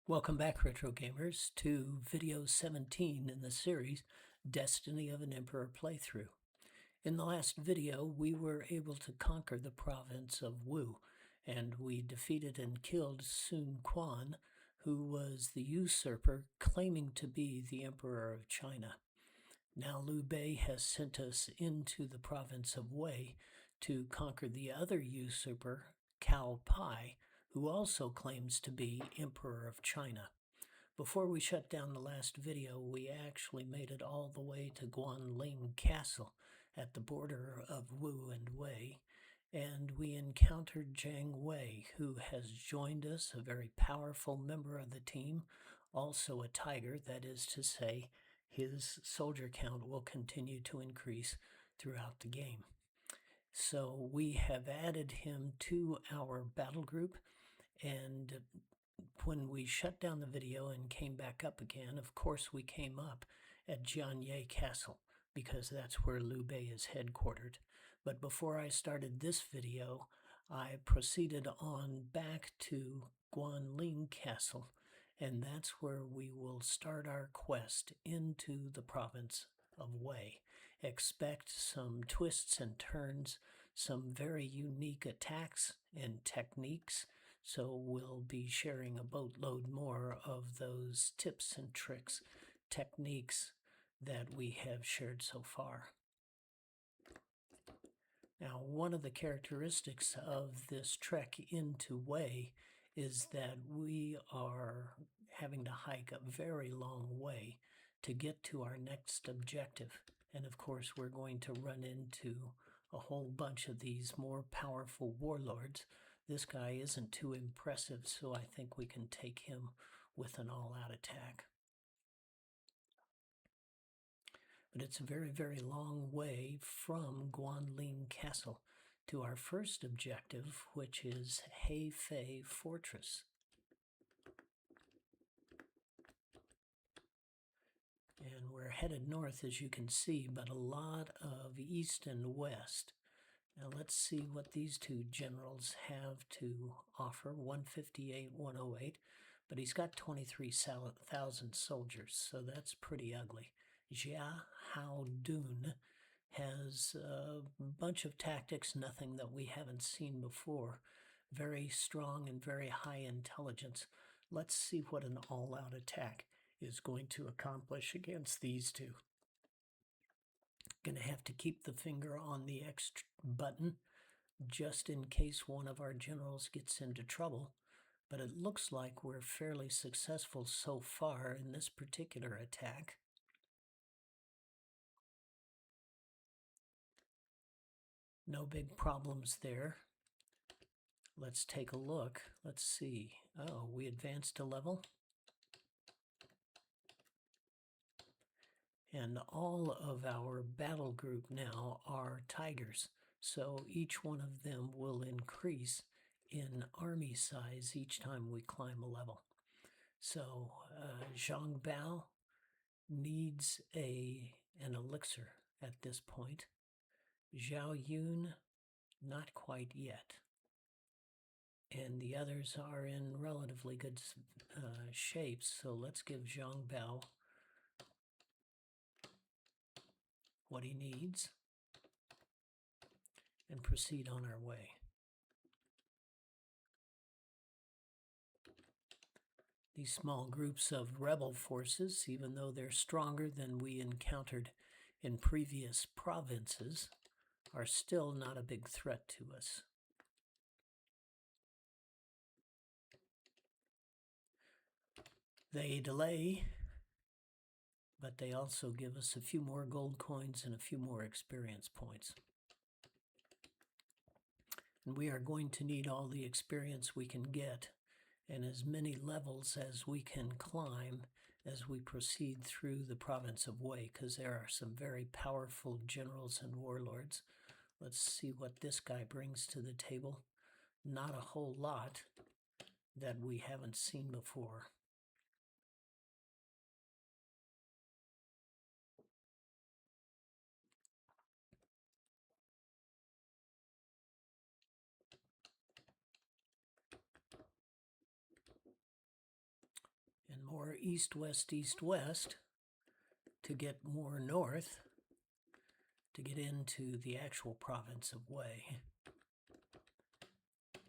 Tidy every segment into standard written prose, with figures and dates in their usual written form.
Welcome back, Retro Gamers, to video 17 in the series, Destiny of an Emperor Playthrough. In the last video, we were able to conquer the province of Wu, and we defeated and killed Sun Quan, who was the usurper claiming to be the Emperor of China. Now Liu Bei has sent us into the province of Wei to conquer the other usurper, Cao Pai, who also claims to be Emperor of China. Before we shut down the last video, we actually made it all the way to Guanling Castle at the border of Wu and Wei, and we encountered Jiang Wei, who has joined us, a very powerful member of the team, also a tiger, that is to say, his soldier count will continue to increase throughout the game. So we have added him to our battle group, and when we shut down the video and came back up again, of course we came up at Jianye Castle, because that's where Liu Bei is headquartered. But before I started this video, I proceeded on back to Guanling Castle, and that's where we will start our quest into the province of Wei. Expect some twists and turns, some very unique attacks and techniques, so we'll be sharing a boatload more of those tips and tricks, techniques that we have shared so far. Now, one of the characteristics of this trek into Wei is that we are having to hike a very long way to get to our next objective. And of course, we're going to run into a whole bunch of these more powerful warlords. This guy isn't too impressive, so I think we can take him with an all-out attack. But it's a very, very long way from Guanling Castle to our first objective, which is Hefei Fortress. And we're headed north, as you can see, but a lot of east and west. Now let's see what these two generals have to offer. 158, 108, but he's got 23,000 soldiers, so that's pretty ugly. Jia Hao Dun has a bunch of tactics, nothing that we haven't seen before. Very strong and very high intelligence. Let's see what an all-out attack is going to accomplish against these two. Going to have to keep the finger on the X button just in case one of our generals gets into trouble, but it looks like we're fairly successful so far in this particular attack. No big problems there. Let's take a look. Let's see. Oh, we advanced a level. And all of our battle group now are tigers. So each one of them will increase in army size each time we climb a level. So Zhang Bao needs an elixir at this point. Zhao Yun, not quite yet. And the others are in relatively good shape, so let's give Zhang Bao what he needs and proceed on our way. These small groups of rebel forces, even though they're stronger than we encountered in previous provinces, are still not a big threat to us. They delay, but they also give us a few more gold coins and a few more experience points. And we are going to need all the experience we can get and as many levels as we can climb as we proceed through the province of Wei, because there are some very powerful generals and warlords. Let's see what this guy brings to the table. Not a whole lot that we haven't seen before. our east-west-east-west to get more north to get into the actual province of Wei.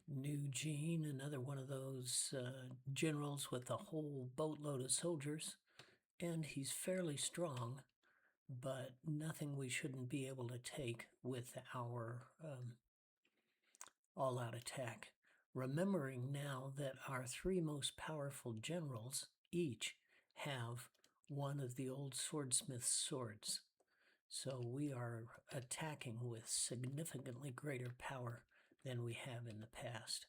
Nugene, another one of those generals with a whole boatload of soldiers, and he's fairly strong, but nothing we shouldn't be able to take with our all-out attack. Remembering now that our three most powerful generals each have one of the old swordsmith's swords. So we are attacking with significantly greater power than we have in the past.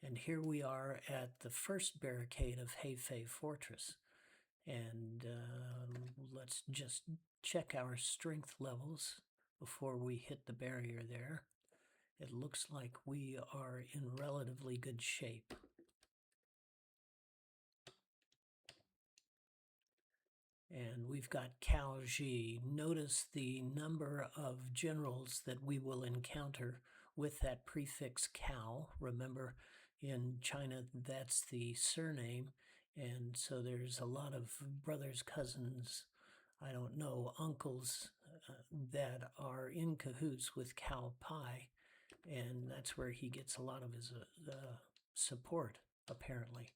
And here we are at the first barricade of Hefei Fortress. And let's just check our strength levels before we hit the barrier there. It looks like we are in relatively good shape. And we've got Cao Ji. Notice the number of generals that we will encounter with that prefix Cao. Remember, in China, that's the surname. And so there's a lot of brothers, cousins, I don't know, uncles that are in cahoots with Cao Pai. And that's where he gets a lot of his support, apparently.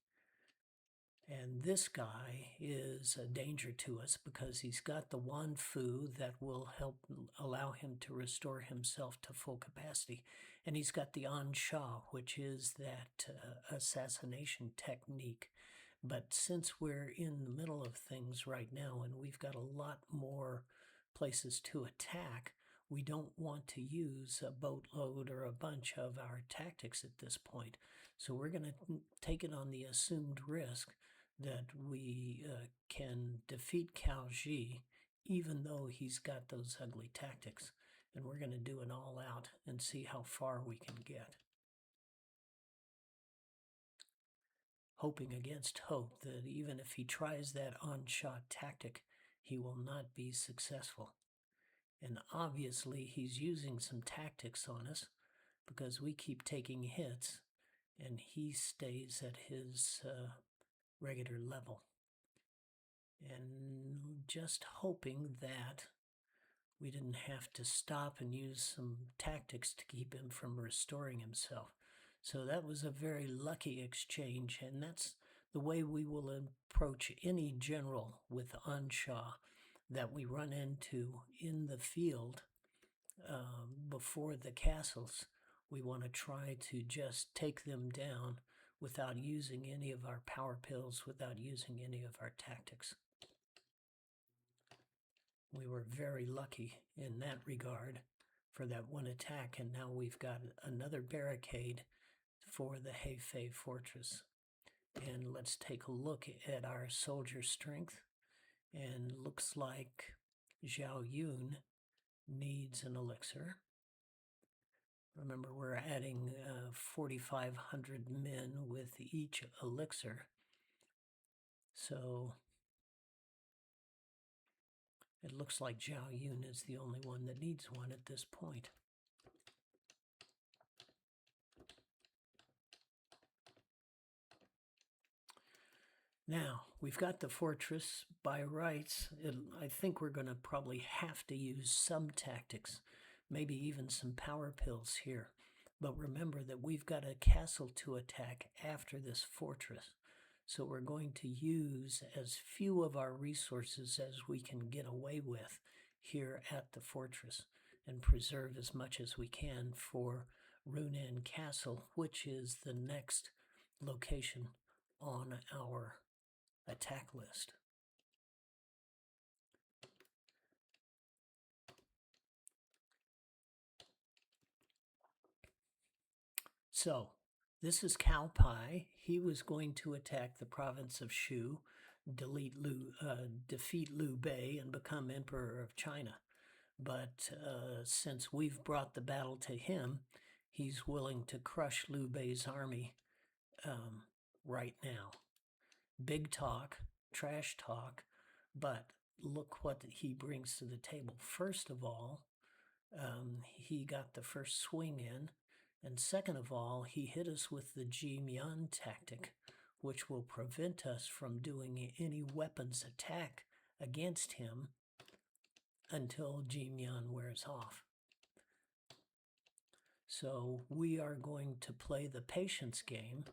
And this guy is a danger to us because he's got the Wan Fu that will help allow him to restore himself to full capacity. And he's got the An Sha, which is that assassination technique. But since we're in the middle of things right now and we've got a lot more places to attack, we don't want to use a boatload or a bunch of our tactics at this point. So we're going to take it on the assumed risk that we can defeat Cao Ji, even though he's got those ugly tactics. And we're going to do an all-out and see how far we can get. Hoping against hope that even if he tries that on-shot tactic, he will not be successful. And obviously he's using some tactics on us because we keep taking hits and he stays at his regular level. And just hoping that we didn't have to stop and use some tactics to keep him from restoring himself. So that was a very lucky exchange, and that's the way we will approach any general with An Sha that we run into in the field before the castles. We want to try to just take them down without using any of our power pills, without using any of our tactics. We were very lucky in that regard for that one attack, and now we've got another barricade for the Hefei Fortress. And let's take a look at our soldier strength. And looks like Zhao Yun needs an elixir. Remember, we're adding 4,500 men with each elixir. So it looks like Zhao Yun is the only one that needs one at this point. Now, we've got the fortress by rights. I think we're going to probably have to use some tactics, maybe even some power pills here. But remember that we've got a castle to attack after this fortress. So we're going to use as few of our resources as we can get away with here at the fortress and preserve as much as we can for Runan Castle, which is the next location on our attack list. So this is Cao Pai. He was going to attack the province of Shu, defeat Liu Bei, and become emperor of China. But since we've brought the battle to him, he's willing to crush Liu Bei's army right now. Big talk, trash talk, but look what he brings to the table. First of all, he got the first swing in, and second of all, he hit us with the Ji Mian tactic, which will prevent us from doing any weapons attack against him until Ji-Mian wears off. So we are going to play the patience game,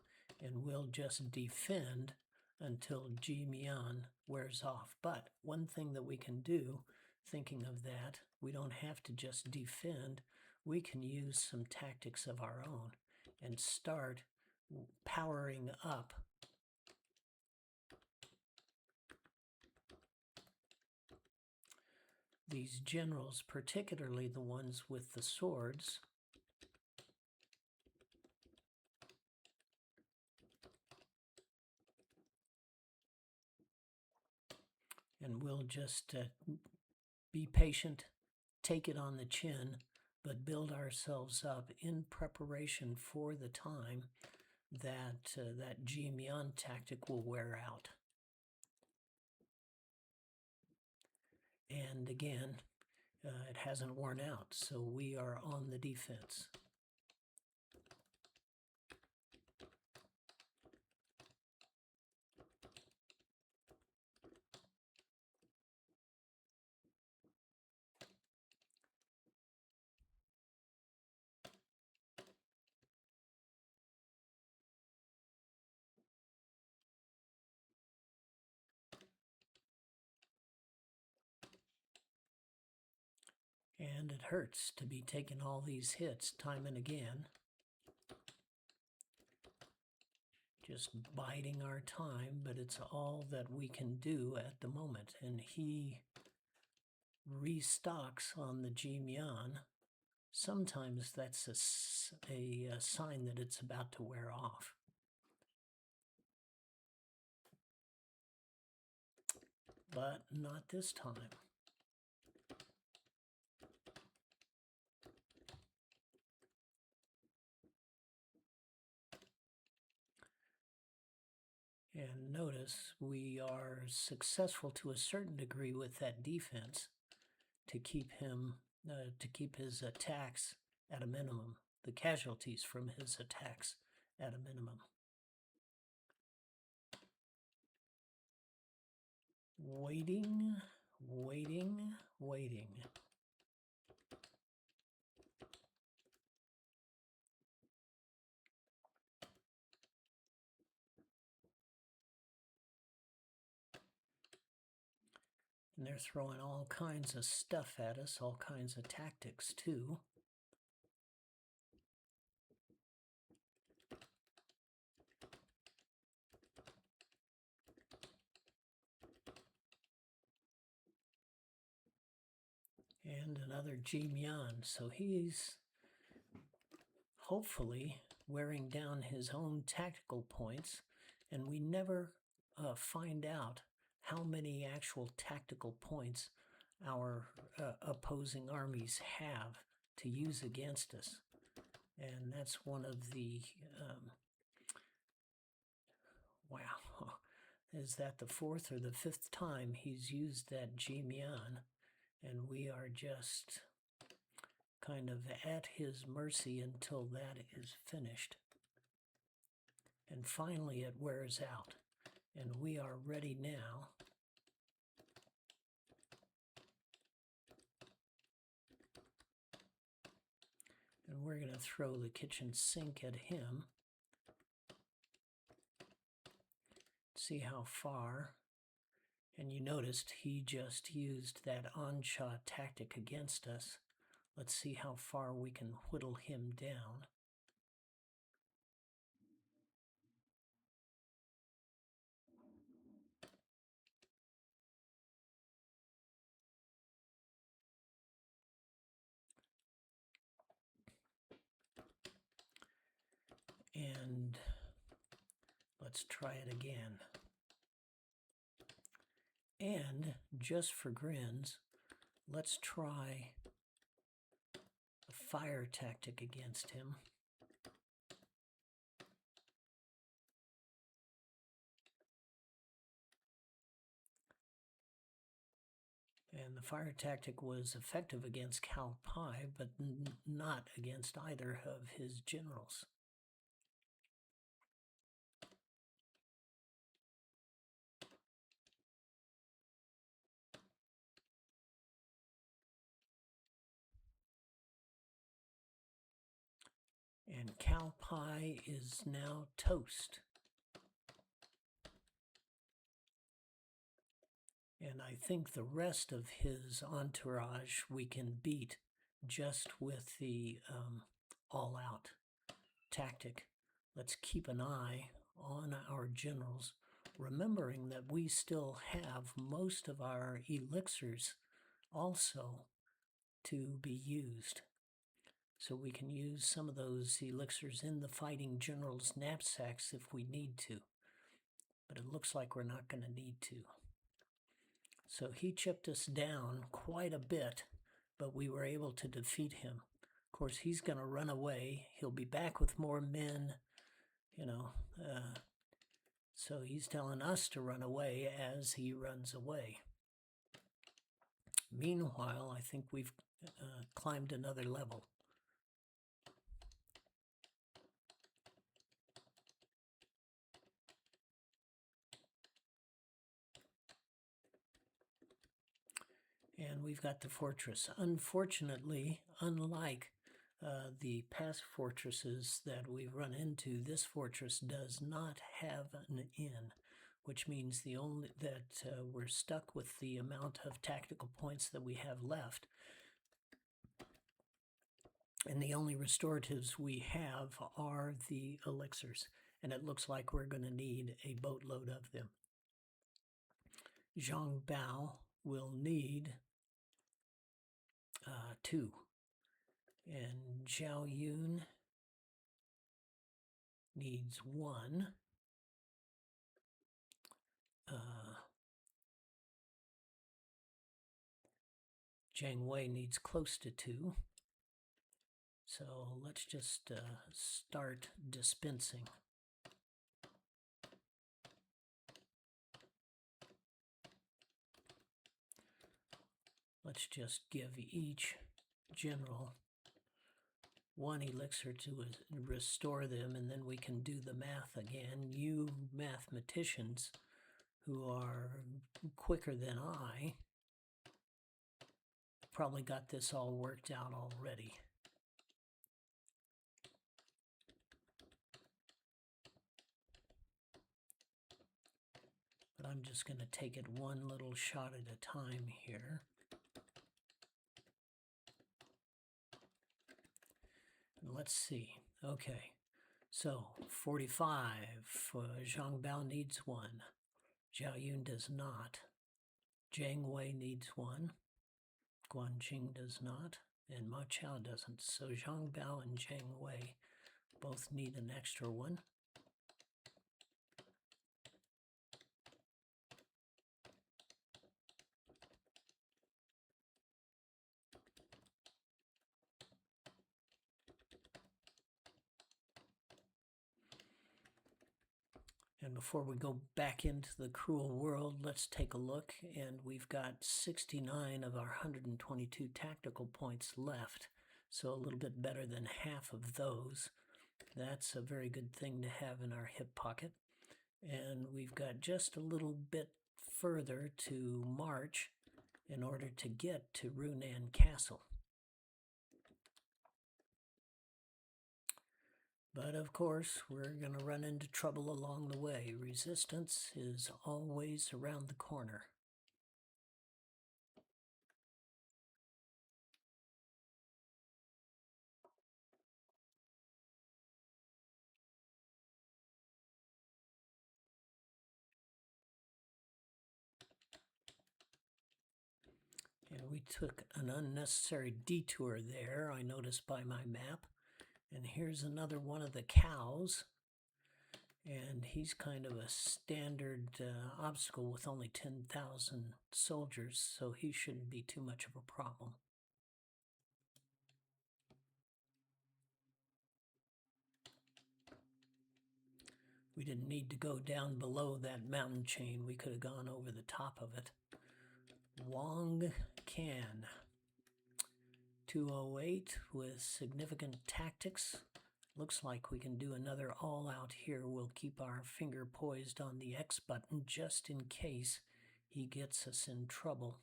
and we'll just defend until Ji-Mian wears off. But one thing that we can do, thinking of that, we don't have to just defend. We can use some tactics of our own and start powering up these generals, particularly the ones with the swords. And we'll just be patient, take it on the chin, but build ourselves up in preparation for the time that that Ji-Mian tactic will wear out. And again, it hasn't worn out, so we are on the defense. And it hurts to be taking all these hits time and again. Just biding our time, but it's all that we can do at the moment. And he restocks on the Ji-Mian. Sometimes that's a sign that it's about to wear off. But not this time. And notice we are successful to a certain degree with that defense to keep him, to keep his attacks at a minimum, the casualties from his attacks at a minimum. Waiting, waiting, waiting. And they're throwing all kinds of stuff at us, all kinds of tactics too. And another Ji-Mian, so he's hopefully wearing down his own tactical points, and we never find out how many actual tactical points our opposing armies have to use against us. And that's one of the, wow, is that the fourth or the fifth time he's used that Ji-Mian, and we are just kind of at his mercy until that is finished. And finally it wears out, and we are ready now and we're going to throw the kitchen sink at him. See how far. And you noticed he just used that on-shot tactic against us. Let's see how far we can whittle him down. And let's try it again. And just for grins, let's try a fire tactic against him. And the fire tactic was effective against Cao Pai, but not against either of his generals. And cow pie is now toast. And I think the rest of his entourage we can beat just with the all-out tactic. Let's keep an eye on our generals, remembering that we still have most of our elixirs also to be used. So we can use some of those elixirs in the fighting general's knapsacks if we need to. But it looks like we're not going to need to. So he chipped us down quite a bit, but we were able to defeat him. Of course, he's going to run away. He'll be back with more men, so he's telling us to run away as he runs away. Meanwhile, I think we've climbed another level. And we've got the fortress. Unfortunately, unlike the past fortresses that we've run into, this fortress does not have an inn, which means we're stuck with the amount of tactical points that we have left. And the only restoratives we have are the elixirs, and it looks like we're going to need a boatload of them. Zhang Bao will need 2. And Zhao Yun needs 1. Jiang Wei needs close to 2. So let's just start dispensing. Let's just give each general 1 elixir to restore them, and then we can do the math again. You mathematicians who are quicker than I probably got this all worked out already. But I'm just going to take it one little shot at a time here. Let's see. Okay, so 45. Zhang Bao needs 1. Zhao Yun does not. Jiang Wei needs 1. Guan Jing does not. And Ma Chao doesn't. So Zhang Bao and Jiang Wei both need an extra 1. And before we go back into the cruel world, let's take a look. And we've got 69 of our 122 tactical points left. So a little bit better than half of those. That's a very good thing to have in our hip pocket. And we've got just a little bit further to march in order to get to Runan Castle. But of course, we're going to run into trouble along the way. Resistance is always around the corner. And we took an unnecessary detour there, I noticed by my map. And here's another one of the cows. And he's kind of a standard obstacle with only 10,000 soldiers, so he shouldn't be too much of a problem. We didn't need to go down below that mountain chain. We could have gone over the top of it. Wang Can. 208 with significant tactics. Looks like we can do another all-out here. We'll keep our finger poised on the X button just in case he gets us in trouble.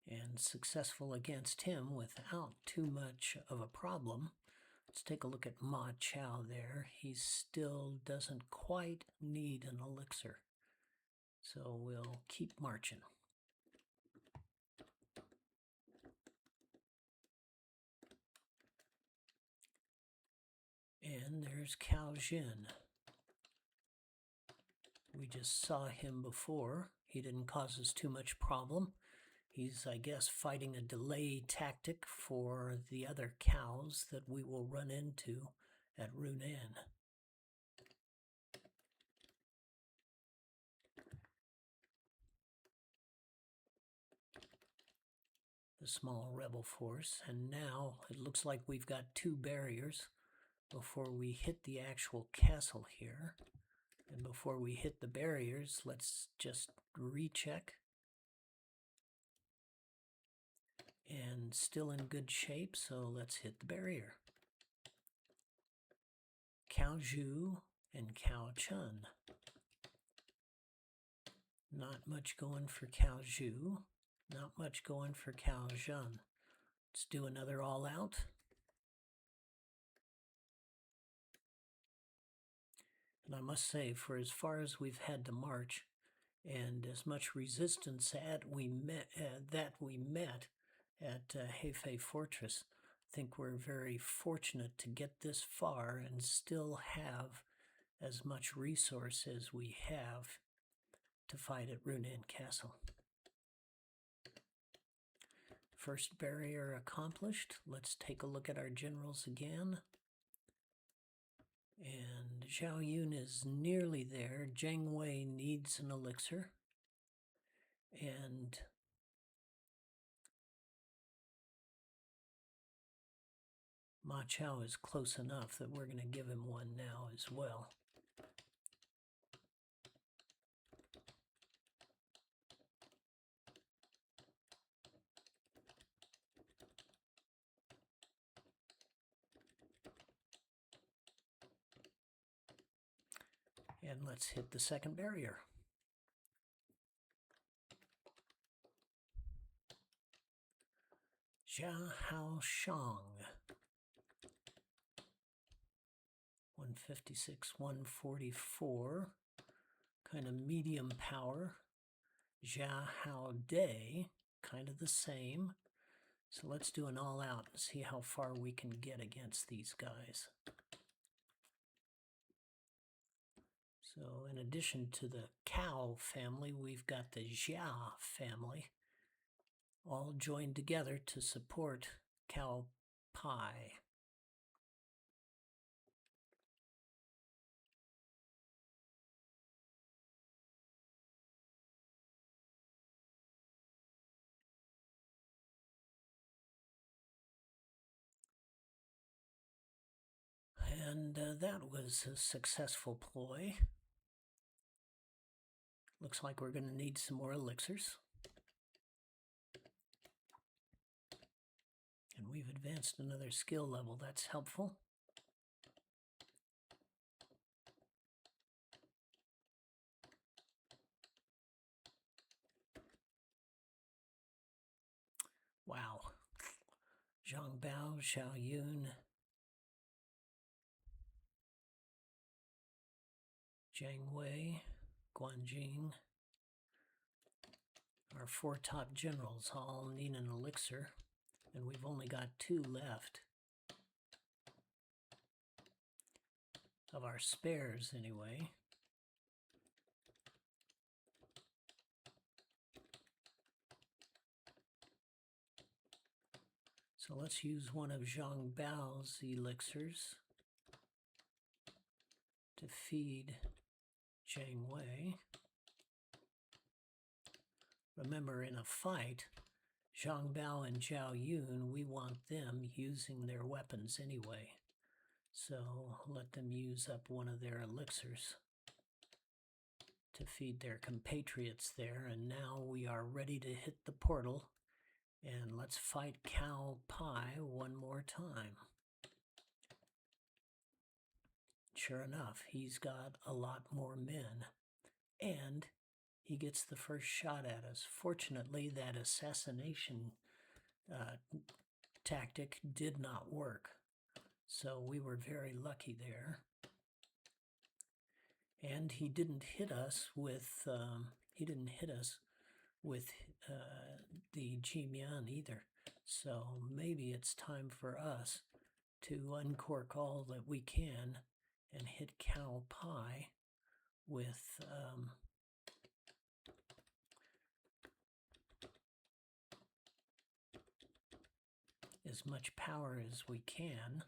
and successful against him without too much of a problem. Let's take a look at Ma Chao there. He still doesn't quite need an elixir, so we'll keep marching. And there's Cao Jin. We just saw him before. He didn't cause us too much problem. He's, I guess, fighting a delay tactic for the other cows that we will run into at Runan. The small rebel force, and now it looks like we've got 2 barriers before we hit the actual castle here. And before we hit the barriers, let's just recheck. And still in good shape, so let's hit the barrier. Cao Zhu and Cao Chun. Not much going for Cao Zhu. Not much going for Cao Zhen. Let's do another all out. And I must say, for as far as we've had to march, and as much resistance that we met at Hefei Fortress, I think we're very fortunate to get this far and still have as much resource as we have to fight at Runan Castle. First barrier accomplished. Let's take a look at our generals again. And Zhao Yun is nearly there. Zheng Wei needs an elixir. And Ma Chao is close enough that we're going to give him one now as well. And let's hit the second barrier. Jia Hao Shang. 156, 144. Kind of medium power. Jia Hao Dai. Kind of the same. So let's do an all out and see how far we can get against these guys. So in addition to the Cao family, we've got the Jia family, all joined together to support Cao Pai. And that was a successful ploy. Looks like we're going to need some more elixirs. And we've advanced another skill level. That's helpful. Wow. Zhang Bao, Zhao Yun, Zheng Wei, Guan Jing. Our 4 top generals all need an elixir, and we've only got 2 left. Of our spares, anyway. So let's use one of Zhang Bao's elixirs to feed Zheng Wei. Remember, in a fight, Zhang Bao and Zhao Yun, we want them using their weapons anyway. So let them use up one of their elixirs to feed their compatriots there. And now we are ready to hit the portal. And let's fight Cao Pai one more time. Sure enough, he's got a lot more men. And he gets the first shot at us. Fortunately, that assassination tactic did not work, so we were very lucky there. And he didn't hit us with the Ji-Mian either. So maybe it's time for us to uncork all that we can and hit Cao Pai with as much power as we can.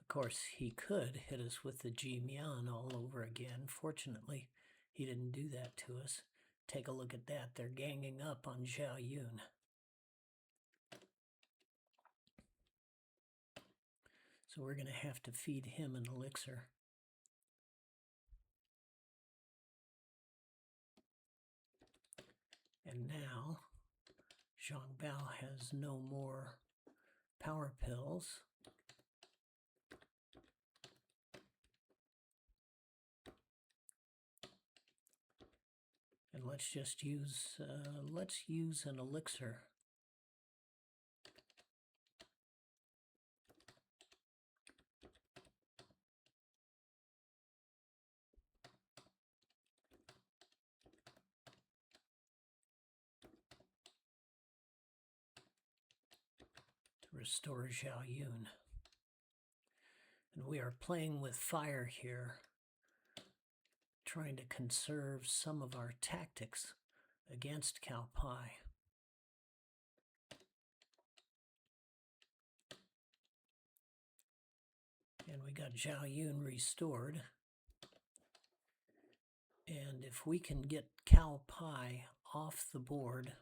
Of course, he could hit us with the Ji-Mian all over again. Fortunately, he didn't do that to us. Take a look at that. They're ganging up on Zhao Yun. So we're going to have to feed him an elixir. And now, Zhang Bao has no more power pills. And let's just use, an elixir. To restore Zhao Yun. And we are playing with fire here, trying to conserve some of our tactics against Cao Pai. And we got Zhao Yun restored. And if we can get Cao Pai off the board,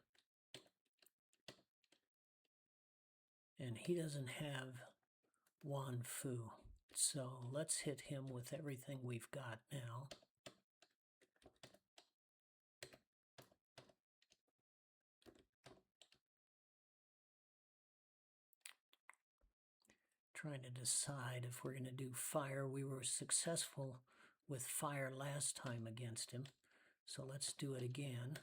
and he doesn't have Wan Fu, so let's hit him with everything we've got now. Trying to decide if we're going to do fire. We were successful with fire last time against him, so let's do it again.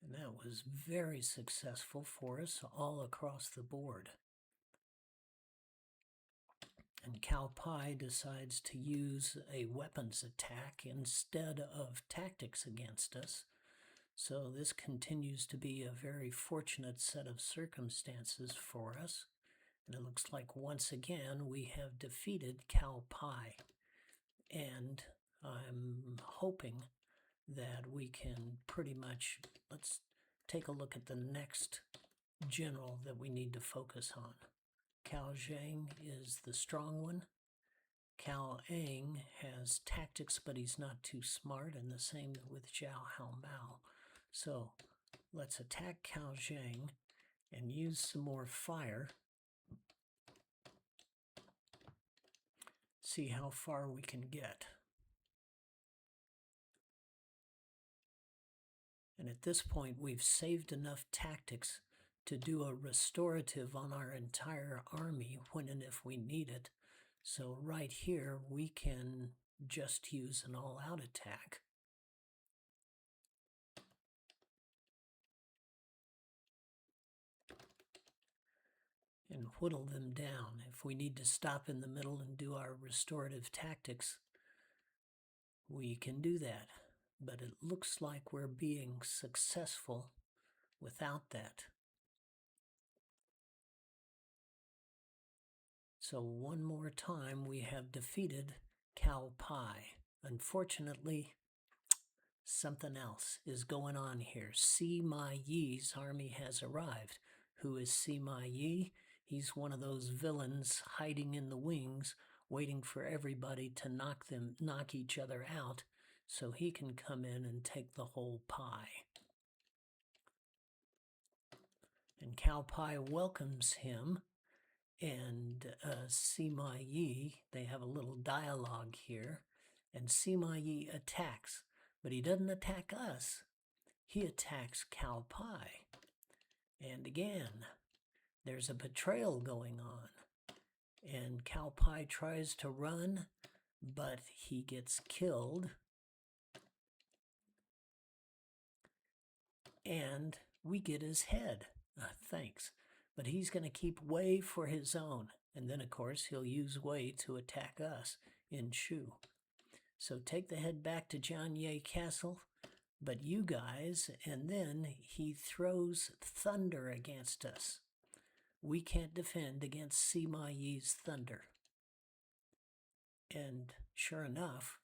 And that was very successful for us all across the board. And Cao Pai decides to use a weapons attack instead of tactics against us. So this continues to be a very fortunate set of circumstances for us. And it looks like once again we have defeated Cao Pai. And I'm hoping that we can pretty much, let's take a look at the next general that we need to focus on. Cao Zhang is the strong one. Cao Ang has tactics, but he's not too smart, and the same with Zhao Haomao. So let's attack Cao Zhang and use some more fire. See how far we can get. And at this point, we've saved enough tactics to do a restorative on our entire army when and if we need it. So right here, we can just use an all-out attack. And whittle them down. If we need to stop in the middle and do our restorative tactics, we can do that. But it looks like we're being successful without that. So one more time, we have defeated Cao Pai. Unfortunately, something else is going on here. Sima Yi's army has arrived. Who is Sima Yi? He's one of those villains hiding in the wings, waiting for everybody to knock each other out, so he can come in and take the whole pie. And Cao Pai welcomes him and Sima Yi, they have a little dialogue here, and Sima Yi attacks, but he doesn't attack us. He attacks Cao Pai. And again, there's a betrayal going on. And Cao Pai tries to run, but he gets killed. And we get his head. Thanks. But he's going to keep Wei for his own. And then, of course, he'll use Wei to attack us in Shu. So take the head back to Jianye Castle, but you guys, and then he throws thunder against us. We can't defend against Sima Yi's thunder. And sure enough,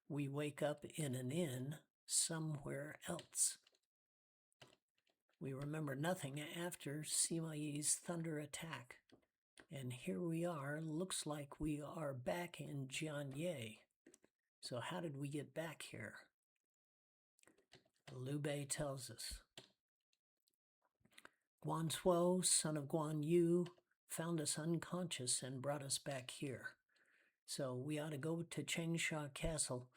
we wake up in an inn somewhere else. We remember nothing after Sima Yi's thunder attack. And here we are, looks like we are back in Jianye. So how did we get back here? Liu Bei tells us. Guan Suo, son of Guan Yu, found us unconscious and brought us back here. So we ought to go to Changsha Castle,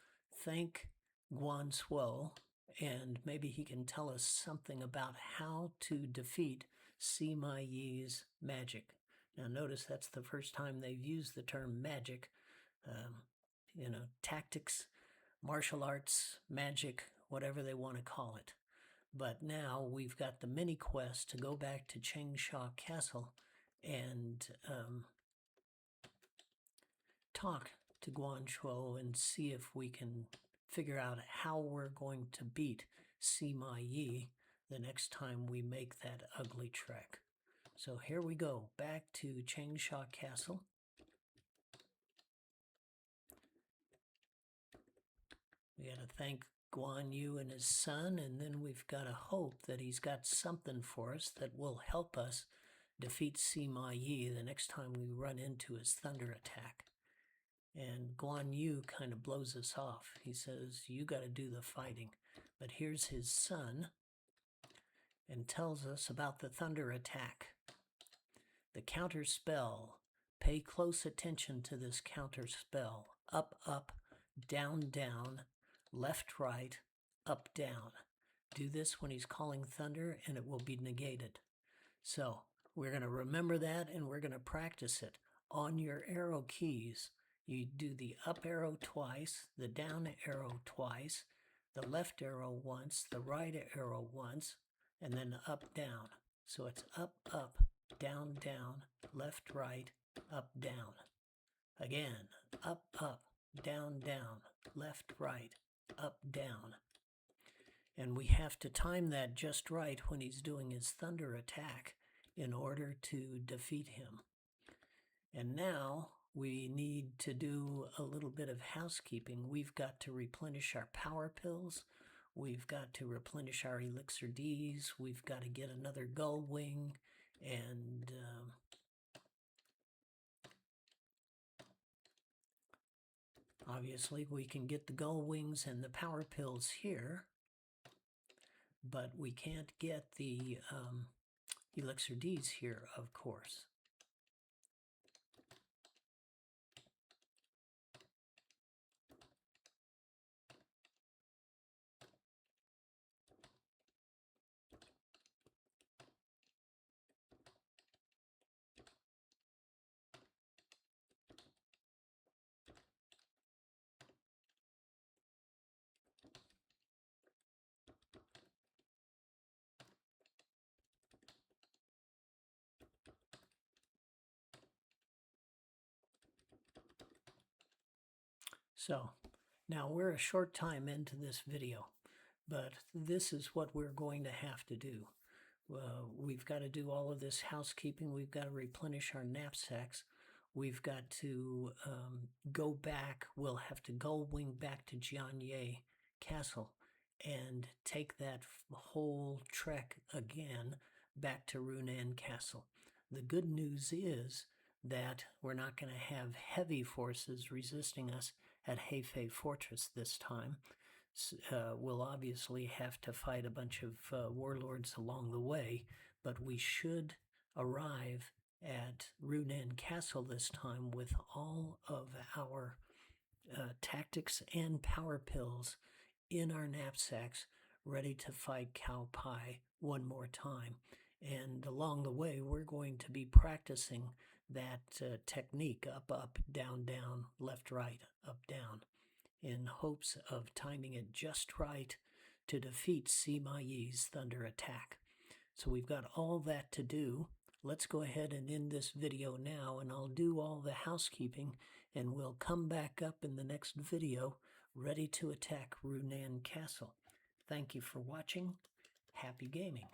thank Guan Suo, and maybe he can tell us something about how to defeat Sima Yi's magic. Now notice that's the first time they've used the term magic. Tactics, martial arts, magic, whatever they want to call it. But now we've got the mini quest to go back to Changsha Castle and talk to Guan Suo and see if we can figure out how we're going to beat Sima Yi the next time we make that ugly trek. So here we go, back to Changsha Castle. We got to thank Guan Yu and his son, and then we've got to hope that he's got something for us that will help us defeat Sima Yi the next time we run into his thunder attack. And Guan Yu kind of blows us off. He says, you got to do the fighting. But here's his son and tells us about the thunder attack. The counter spell. Pay close attention to this counter spell. Up, up, down, down, left, right, up, down. Do this when he's calling thunder and it will be negated. So we're going to remember that and we're going to practice it. On your arrow keys, you do the up arrow twice, the down arrow twice, the left arrow once, the right arrow once, and then up, down. So it's up, up, down, down, left, right, up, down. Again, up, up, down, down, left, right, up, down. And we have to time that just right when he's doing his thunder attack in order to defeat him. And now we need to do a little bit of housekeeping. We've got to replenish our power pills. We've got to replenish our elixir Ds. We've got to get another gull wing. And obviously we can get the gull wings and the power pills here, but we can't get the elixir Ds here, of course. So now we're a short time into this video, but this is what we're going to have to do. We've got to do all of this housekeeping. We've got to replenish our knapsacks. We've got to go back. We'll have to gull wing back to Jianye Castle and take that whole trek again back to Runan Castle. The good news is that we're not going to have heavy forces resisting us at Hefei Fortress this time. We'll obviously have to fight a bunch of warlords along the way, but we should arrive at Runan Castle this time with all of our tactics and power pills in our knapsacks, ready to fight Cow Pie one more time. And along the way, we're going to be practicing that technique up, up, down, down, left, right, up, down, in hopes of timing it just right to defeat Sima Yi's thunder attack. So we've got all that to do. Let's go ahead and end this video now, and I'll do all the housekeeping, and we'll come back up in the next video ready to attack Runan Castle. Thank you for watching. Happy gaming.